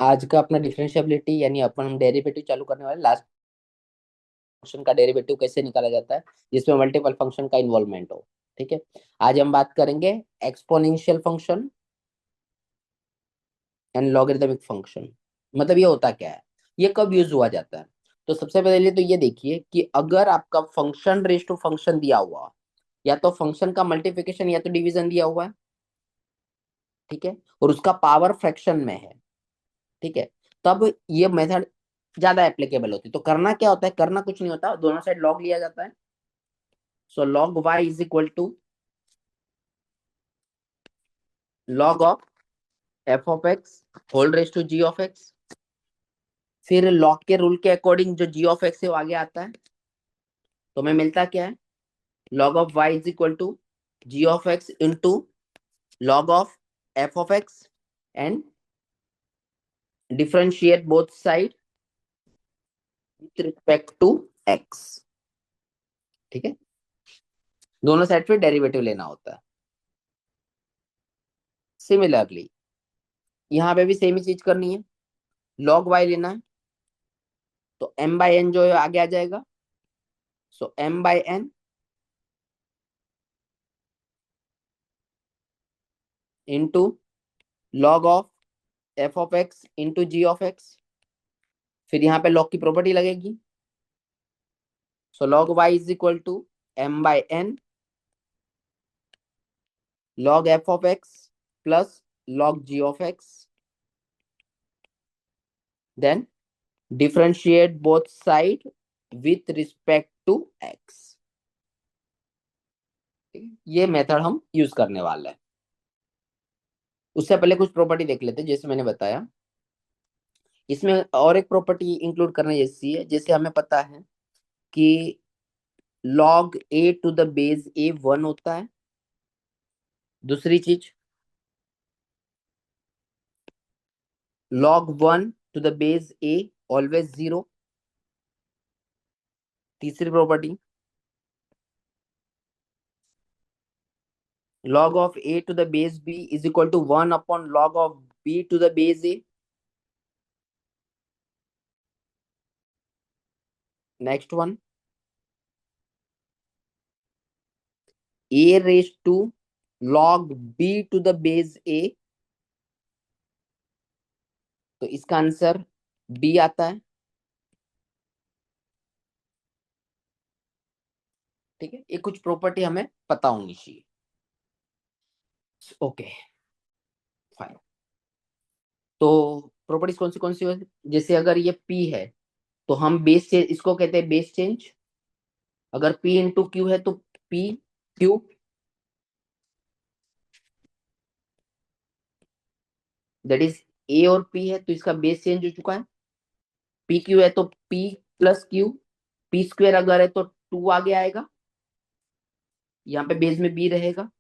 आज का अपना डिफरेंशिएबिलिटी यानी अपन डेरिवेटिव चालू करने वाले लास्ट फंक्शन का डेरिवेटिव कैसे निकाला जाता है जिसमें मल्टीपल फंक्शन का इन्वॉल्वमेंट हो। ठीक है। आज हम बात करेंगे exponential function and logarithmic function. मतलब ये होता क्या है, ये कब यूज हुआ जाता है। तो सबसे पहले तो ये देखिए कि अगर आपका फंक्शन रेज टू फंक्शन दिया हुआ, या तो फंक्शन का मल्टीप्लिकेशन या तो डिवीजन दिया हुआ है, ठीक है, और उसका पावर फ्रैक्शन में है, ठीक है, तब ये मेथड ज्यादा एप्लीकेबल होती है। तो करना क्या होता है, करना कुछ नहीं होता, दोनों साइड लॉग लिया जाता है। So log Y is equal to log of F of X whole raise to G of X. फिर लॉग के रूल के अकॉर्डिंग जो जी ऑफ एक्स है वो आगे आता है, तो हमें मिलता क्या है, log of y is equal to g of x into log of f of x and differentiate both side with respect to x। ठीक है, दोनों साइड पे डेरिवेटिव लेना होता है। सिमिलरली यहाँ पे भी सेम ही चीज करनी है, log y लेना है, तो m बाई एन जो है आगे आ जाएगा। So m by N into log of F of X into G of X. फिर यहाँ पे लॉग की प्रॉपर्टी लगेगी। So log y is equal to m by N log f of x plus log g of x, then differentiate both side with respect to x। ये method हम use करने वाले हैं। उससे पहले कुछ प्रॉपर्टी देख लेते हैं। जैसे मैंने बताया, इसमें और एक प्रॉपर्टी इंक्लूड करने जैसी है, जैसे हमें पता है कि log a to the base a 1 होता है। दूसरी चीज log 1 to the base a always 0। तीसरी property log of a to the base b is equal to 1 upon log of b to the base a। Next one a raised to log b to the base a, तो इसका answer b आता है। ठीक है, ये कुछ property हमें पता होनी चाहिए। Okay fine. तो प्रॉपर्टीज कौन सी होती, जैसे अगर ये p है तो हम बेस चेंज इसको कहते हैं बेस चेंज। अगर p इंटू क्यू है तो p Q, that is a और p है तो इसका बेस चेंज हो चुका है। p क्यू है तो p plus Q, p square अगर है तो 2 आगे आएगा, यहाँ पे बेस में b रहेगा।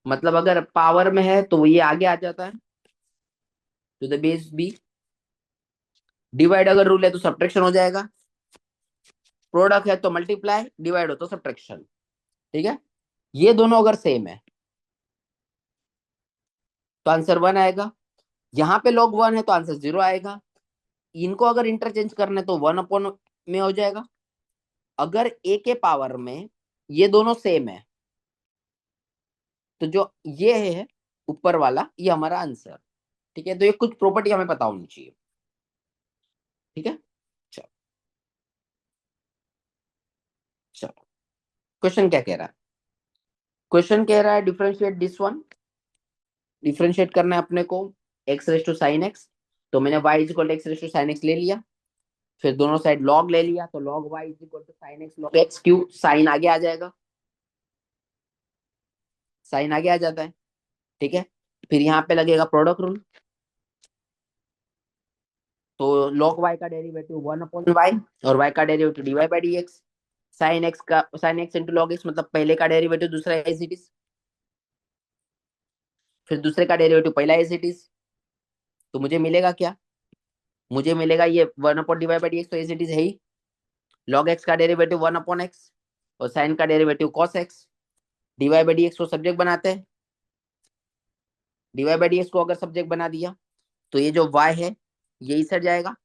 मतलब अगर पावर में है तो ये आगे आ जाता है to the base b। Divide अगर रूल है तो सब्ट्रैक्शन हो जाएगा, प्रोडक्ट है तो मल्टीप्लाई, डिवाइड हो तो सब्ट्रैक्शन। ठीक है, ये दोनों अगर सेम है तो आंसर 1 आएगा। यहाँ पे log 1 है तो आंसर 0 आएगा। इनको अगर इंटरचेंज करने तो 1 अपॉन में हो जाएगा। अगर a के पावर में ये दोनों सेम है तो जो ये है ऊपर वाला ये हमारा आंसर। ठीक है, तो ये कुछ प्रॉपर्टी हमें पता होनी चाहिए। ठीक है, चलो चलो क्वेश्चन क्या कह रहा है। क्वेश्चन कह रहा है डिफरेंशिएट दिस वन। डिफरेंशिएट करना है अपने को x raise to sine x, तो मैंने y is equal x raise to sine x ले लिया। फिर दोनों साइड log ले लिया, तो log y is equal to sine X log X क्यू, साइन आगे आ जाएगा, साइन आगे आ जाता है। ठीक है, फिर यहाँ पे लगेगा प्रोडक्ट रूल, तो log y का डेरिवेटिव 1 अपॉन y और y का derivative dy by dx। Sine x का sine x into log x, मतलब पहले का डेरिवेटिव दूसरा एज इट इज, फिर दूसरे का डेरिवेटिव पहला एज इट इज। तो मुझे मिलेगा क्या, मुझे मिलेगा ये 1 अपॉन dy बाई dx, तो एज इट इज है ही। log x का डेरिवेटिव 1 अपॉन x और साइन का derivative cos x। dy by dx को सब्जेक्ट बनाते हैं, dy बाई dx को अगर सब्जेक्ट बना दिया तो ये जो y है ये इस साइड जाएगा,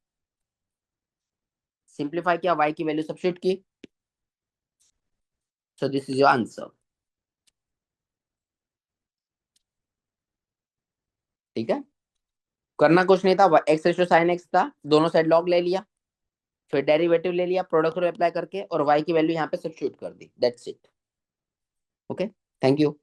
सिंप्लीफाई किया, y की वैल्यू सब्स्टिट्यूट की, so this is your answer. ठीक है, करना कुछ नहीं था, x रेशो साइन x था, दोनों साइड log ले लिया, फिर डेरिवेटिव ले लिया प्रोडक्ट रूल अप्लाई करके, और y की वैल्यू यहाँ पे सब्स्टिट्यूट कर दी, that's it. Okay, thank you.